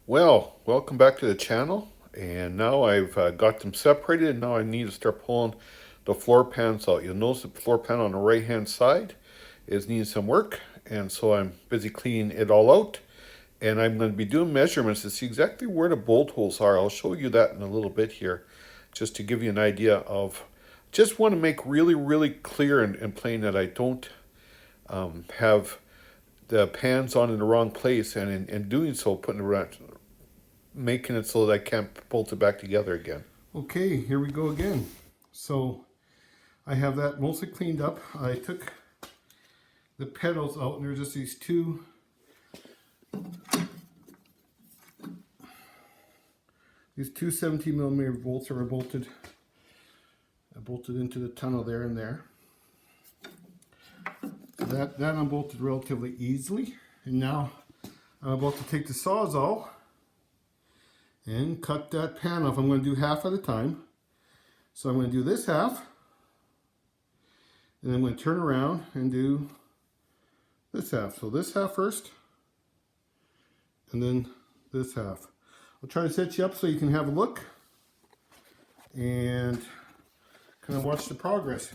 Well, welcome back to the channel. And now I've got them separated, and now I need to start pulling the floor pans out. You'll notice the floor pan on the right hand side is needing some work, and so I'm busy cleaning it all out. And I'm going to be doing measurements to see exactly where the bolt holes are. I'll show you that in a little bit here, just to give you an idea of. Just want to make really clear and plain that I don't have the pans on in the wrong place, and in doing so, putting around making it so that I can't bolt it back together again. Okay, here we go again. So I have that mostly cleaned up. I took the pedals out, and there's just these two these two 17mm bolts that are bolted. I bolted into the tunnel there and there. That unbolted relatively easily. And now I'm about to take the Sawzall and cut that pan off. I'm going to do half at a time. So I'm going to do this half, and then I'm going to turn around and do this half. So this half first, and then this half. I'll try to set you up so you can have a look and kind of watch the progress.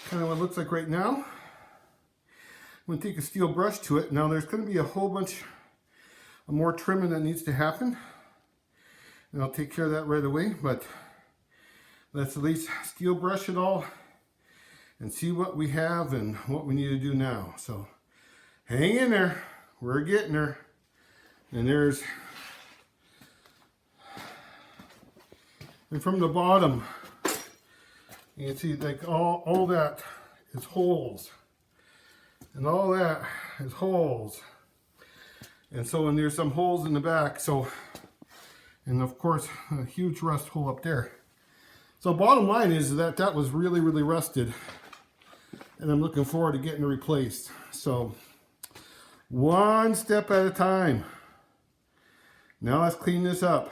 Kind of what it looks like right now. I'm going to take a steel brush to it. Now there's going to be a whole bunch of more trimming that needs to happen, and I'll take care of that right away, but let's at least steel brush it all and see what we have and what we need to do now. So hang in there, we're getting there. And from the bottom, you can see like all that is holes, and all that is holes, and so and there's some holes in the back. So, and of course a huge rust hole up there. So bottom line is that was really rusted, and I'm looking forward to getting it replaced. So one step at a time. Now let's clean this up.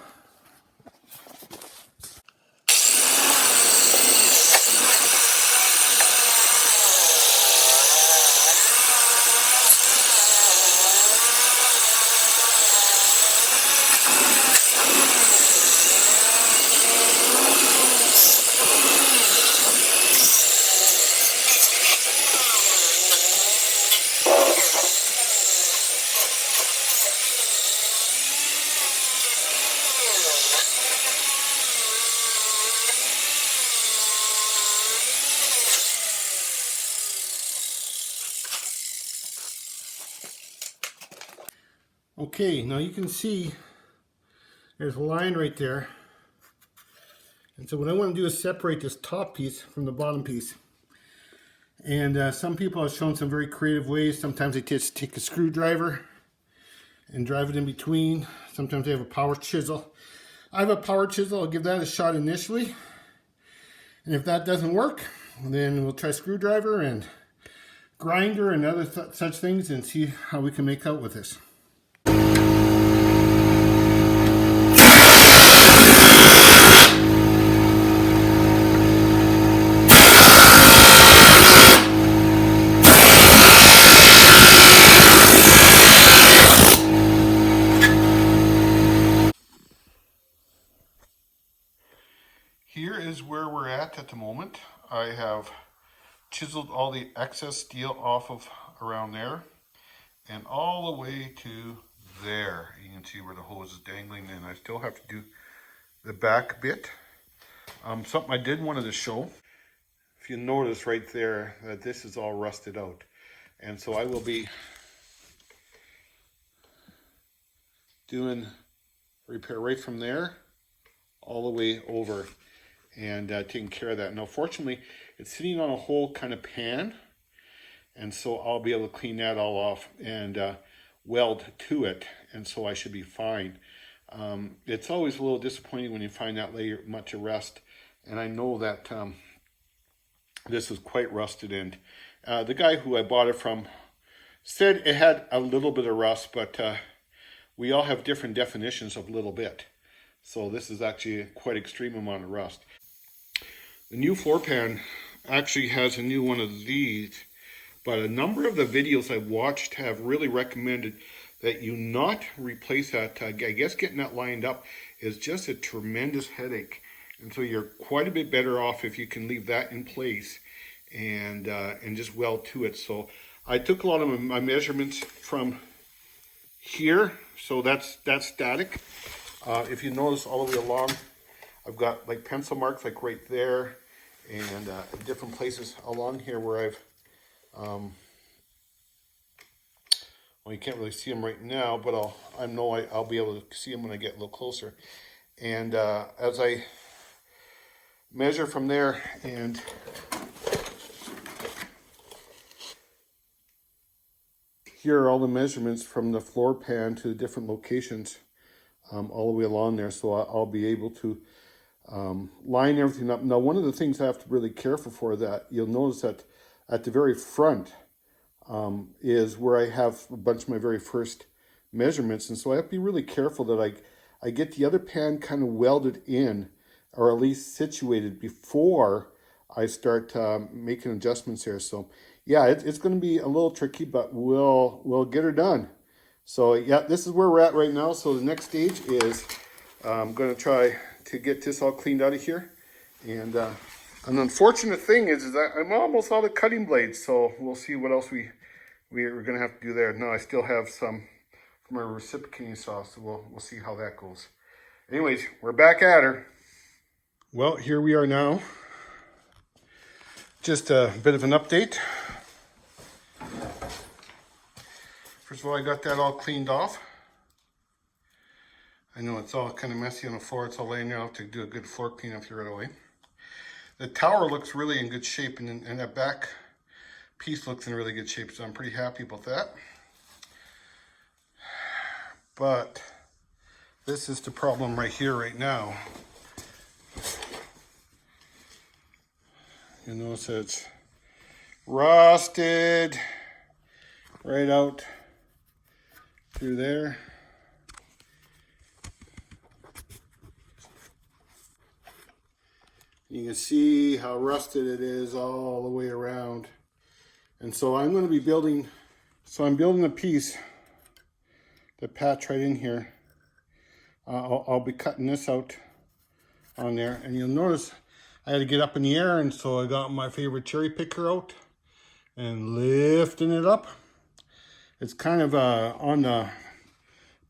Okay, now you can see there's a line right there. And so what I want to do is separate this top piece from the bottom piece. And some people have shown some very creative ways. Sometimes they just take a screwdriver and drive it in between. Sometimes they have a power chisel. I have a power chisel. I'll give that a shot initially. And if that doesn't work, then we'll try screwdriver and grinder and other such things and see how we can make out with this. Here is where we're at the moment. I have chiseled all the excess steel off of around there and all the way to there. You can see where the hose is dangling, and I still have to do the back bit. Something I did wanted to show. If you notice right there that this is all rusted out. And so I will be doing repair right from there all the way over and taking care of that. Now fortunately it's sitting on a whole kind of pan, and so I'll be able to clean that all off and weld to it, and so I should be fine. It's always a little disappointing when you find that layer much of rust, and I know that this is quite rusted, and the guy who I bought it from said it had a little bit of rust, but we all have different definitions of little bit. So this is actually a quite extreme amount of rust. The new floor pan actually has a new one of these, but a number of the videos I've watched have really recommended that you not replace that. I guess getting that lined up is just a tremendous headache. And so you're quite a bit better off if you can leave that in place and just weld to it. So I took a lot of my measurements from here, so that's static. If you notice all the way along, I've got like pencil marks like right there, and different places along here where I've, well, you can't really see them right now, but I'll be able to see them when I get a little closer. And as I measure from there, and here are all the measurements from the floor pan to the different locations all the way along there, so I'll be able to line everything up. Now, one of the things I have to be really careful for, that you'll notice that at the very front is where I have a bunch of my very first measurements, and so I have to be really careful that I get the other pan kind of welded in, or at least situated before I start making adjustments here. So yeah, it's going to be a little tricky, but we'll get her done. So yeah, this is where we're at right now. So the next stage is I'm going to try to get this all cleaned out of here. And an unfortunate thing is that I'm almost out of cutting blades. So we'll see what else we're going to have to do there. Now I still have some from our reciprocating saw, so we'll see how that goes. Anyways, we're back at her. Well, here we are now. Just a bit of an update. First of all, I got that all cleaned off. I know it's all kind of messy on the floor. It's all laying there. I'll have to do a good floor cleanup here right away. The tower looks really in good shape, and that back piece looks in really good shape, so I'm pretty happy about that. But this is the problem right here, right now. You notice it's rusted right out through there. You can see how rusted it is all the way around. And so I'm going to be building, I'm building a piece to patch right in here. I'll be cutting this out on there, and you'll notice I had to get up in the air, and so I got my favorite cherry picker out and lifting it up. It's kind of on the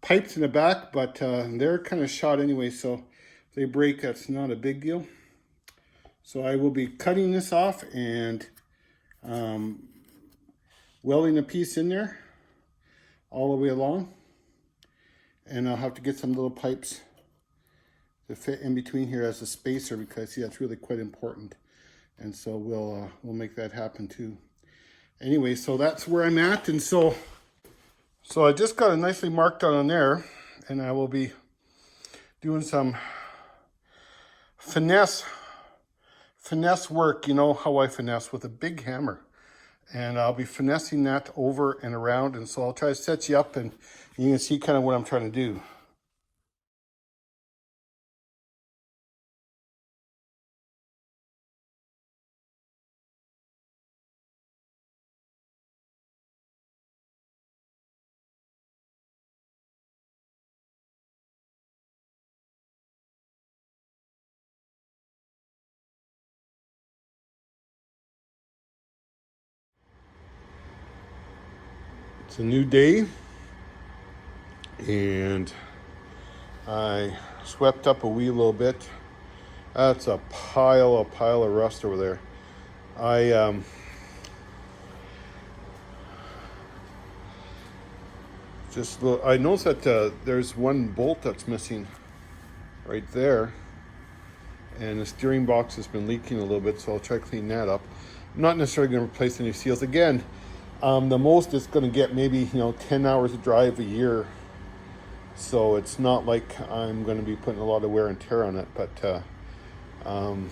pipes in the back, but they're kind of shot anyway, so if they break, that's not a big deal. So I will be cutting this off and welding a piece in there all the way along. And I'll have to get some little pipes to fit in between here as a spacer, because see, that's really quite important. And so we'll make that happen too. Anyway, so that's where I'm at. And so I just got it nicely marked out on there, and I will be doing some finesse work. You know how I finesse with a big hammer. And I'll be finessing that over and around. And so I'll try to set you up, and you can see kind of what I'm trying to do. It's a new day, and I swept up a wee little bit. That's a pile of rust over there. I noticed that there's one bolt that's missing right there, and the steering box has been leaking a little bit, so I'll try to clean that up. I'm not necessarily going to replace any seals. Again, the most it's going to get maybe 10 hours of drive a year, so it's not like I'm going to be putting a lot of wear and tear on it, but I'm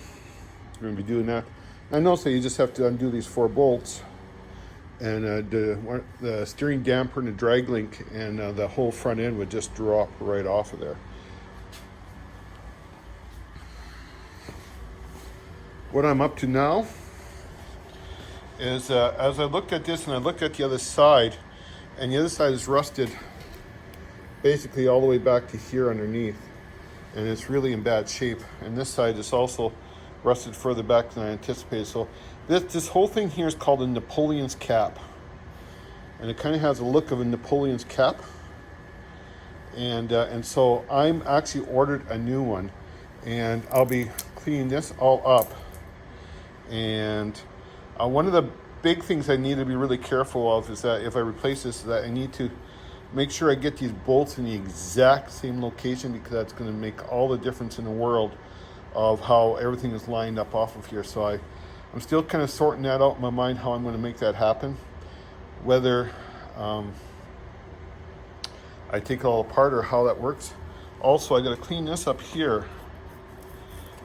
going to be doing that. I noticed that you just have to undo these 4 bolts, and the steering damper and the drag link and the whole front end would just drop right off of there. What I'm up to now is as I looked at this and I looked at the other side, and the other side is rusted basically all the way back to here underneath, and it's really in bad shape. And this side is also rusted further back than I anticipated. So this whole thing here is called a Napoleon's cap, and it kind of has a look of a Napoleon's cap. And so I'm actually ordered a new one, and I'll be cleaning this all up. And one of the big things I need to be really careful of is that if I replace this, that I need to make sure I get these bolts in the exact same location, because that's going to make all the difference in the world of how everything is lined up off of here. So I'm still kind of sorting that out in my mind, how I'm going to make that happen. Whether I take it all apart or how that works. Also, I got to clean this up here.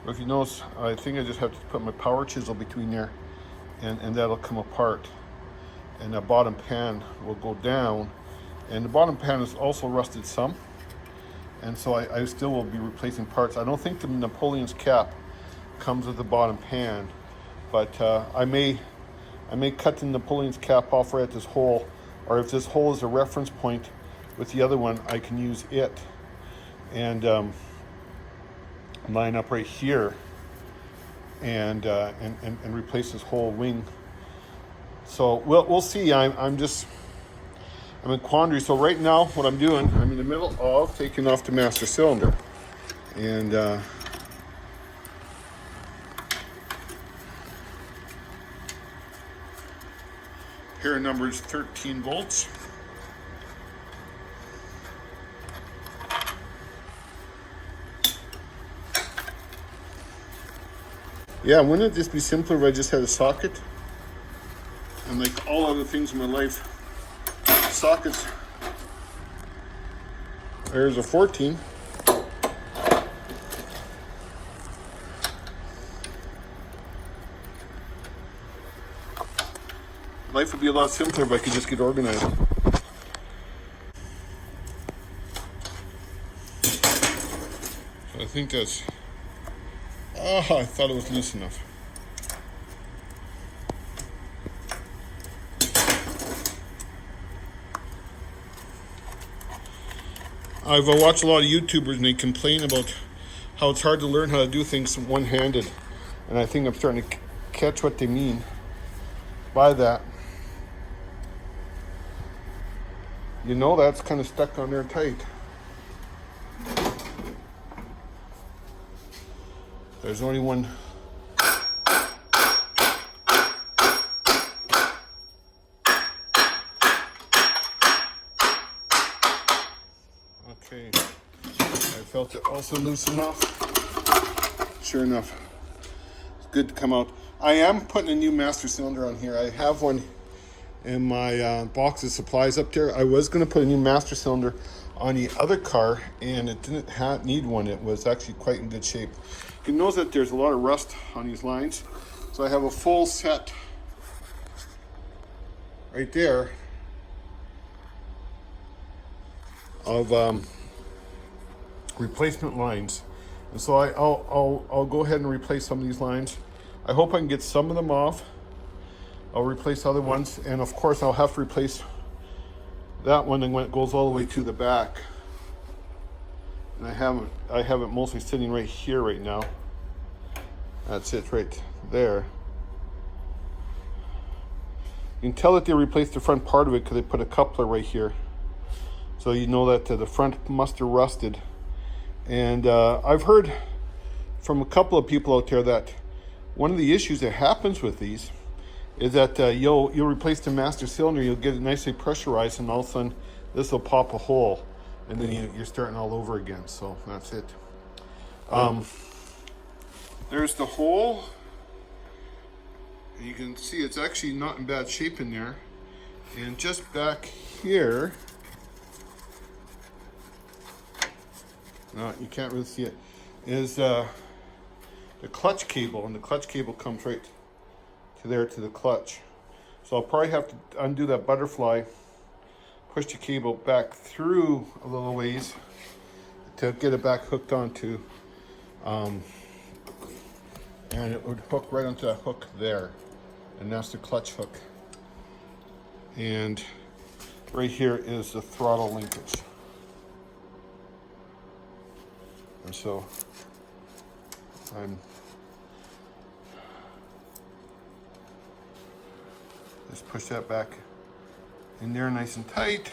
If you notice, I think I just have to put my power chisel between there, and that'll come apart. And the bottom pan will go down. And the bottom pan is also rusted some. And so I still will be replacing parts. I don't think the Napoleon's cap comes with the bottom pan, but I may cut the Napoleon's cap off right at this hole, or if this hole is a reference point with the other one, I can use it and line up right here and replace this whole wing. So we'll see. I'm in quandary. So right now, what I'm doing, I'm in the middle of taking off the master cylinder, and here are numbers 13 volts. Yeah, wouldn't it just be simpler if I just had a socket? And like all other things in my life, sockets. There's a 14. Life would be a lot simpler if I could just get organized. So I think that's... Oh, I thought it was loose enough. I've watched a lot of YouTubers, and they complain about how it's hard to learn how to do things one-handed. And I think I'm starting to catch what they mean by that. You know, that's kind of stuck on there tight. There's only one. Okay, I felt it also loose enough. Sure enough, it's good to come out. I am putting a new master cylinder on here. I have one in my box of supplies up there. I was going to put a new master cylinder on the other car, and it didn't need one. It was actually quite in good shape. You can notice that there's a lot of rust on these lines. So I have a full set right there of replacement lines. And so I'll go ahead and replace some of these lines. I hope I can get some of them off. I'll replace other ones, and of course I'll have to replace that one when it goes all the way to the back. And I have it mostly sitting right here right now. That's it right there. You can tell that they replaced the front part of it because they put a coupler right here. So you know that the front must have rusted. And I've heard from a couple of people out there that one of the issues that happens with these is that you'll replace the master cylinder, you'll get it nicely pressurized, and all of a sudden this will pop a hole, and then you're starting all over again. So that's it. There's the hole. You can see it's actually not in bad shape in there. And just back here, no, you can't really see it, is the clutch cable, and the clutch cable comes right to there to the clutch. So I'll probably have to undo that butterfly, push the cable back through a little ways to get it back hooked onto, and it would hook right onto that hook there, and that's the clutch hook. And right here is the throttle linkage. And so I'm just push that back in there nice and tight,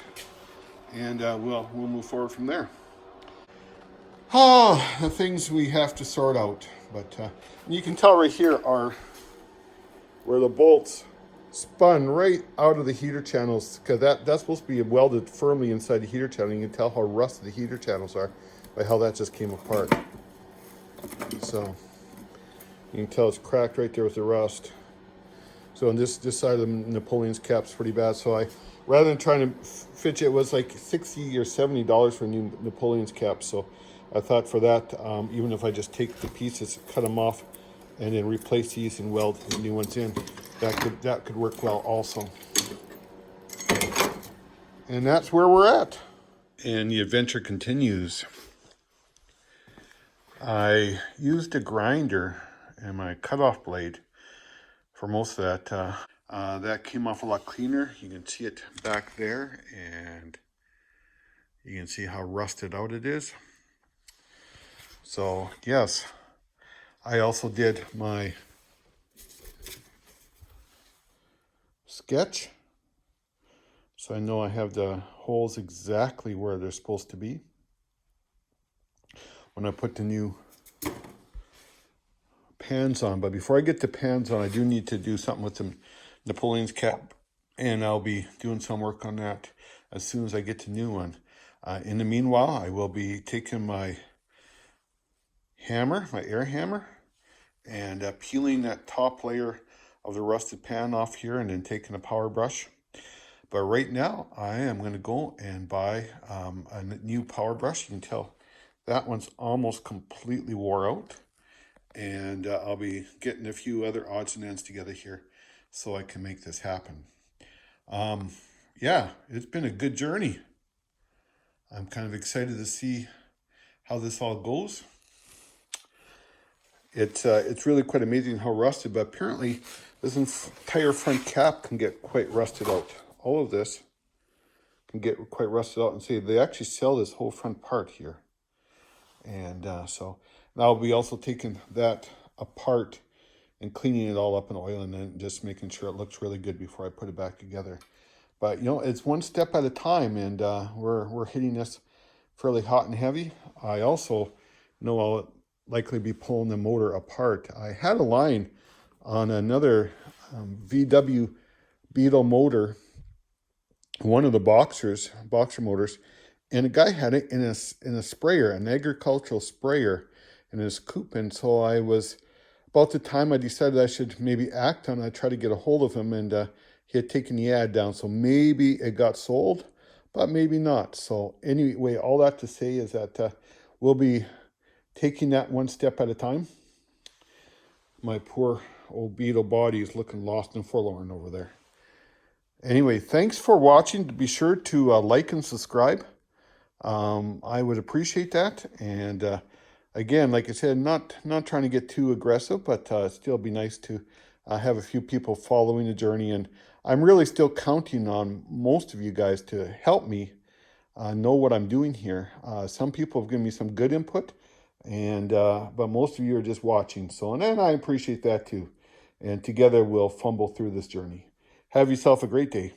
and we'll move forward from there. Oh, the things we have to sort out. But you can tell right here are where the bolts spun right out of the heater channels, because that's supposed to be welded firmly inside the heater channel. You can tell how rusted the heater channels are by how that just came apart. So you can tell it's cracked right there with the rust. So on this side of the Napoleon's cap's pretty bad. So I, rather than trying to fit it, was like $60 or $70 for a new Napoleon's cap. So I thought for that, even if I just take the pieces, cut them off, and then replace these and weld the new ones in, that could work well also. And that's where we're at. And the adventure continues. I used a grinder and my cutoff blade for most of that. That came off a lot cleaner. You can see it back there, and you can see how rusted out it is. So yes, I also did my sketch, so I know I have the holes exactly where they're supposed to be. When I put the new pans on, but before I get the pans on, I do need to do something with the Napoleon's cap, and I'll be doing some work on that as soon as I get the new one. In the meanwhile, I will be taking my hammer, my air hammer, and peeling that top layer of the rusted pan off here, and then taking a power brush. But right now, I am going to go and buy a new power brush. You can tell that one's almost completely wore out. And I'll be getting a few other odds and ends together here so I can make this happen. Yeah, it's been a good journey. I'm kind of excited to see how this all goes. It's really quite amazing how rusted, but apparently this entire front cap can get quite rusted out. All of this can get quite rusted out, and see, they actually sell this whole front part here. And so now I'll be also taking that apart and cleaning it all up in oil, and then just making sure it looks really good before I put it back together. But you know, it's one step at a time, and we're hitting this fairly hot and heavy. I also know I'll likely be pulling the motor apart. I had a line on another VW Beetle motor, one of the boxer motors, and a guy had it in a sprayer, an agricultural sprayer in his coop. And so I was about the time I decided I should maybe act on it. I tried to get a hold of him, and he had taken the ad down. So maybe it got sold, but maybe not. So anyway, all that to say is that we'll be taking that one step at a time. My poor old Beetle body is looking lost and forlorn over there. Anyway, thanks for watching. Be sure to like and subscribe. I would appreciate that. And again, like I said, not trying to get too aggressive, but still be nice to have a few people following the journey. And I'm really still counting on most of you guys to help me know what I'm doing here. Some people have given me some good input, and but most of you are just watching. So, and I appreciate that too. And together we'll fumble through this journey. Have yourself a great day.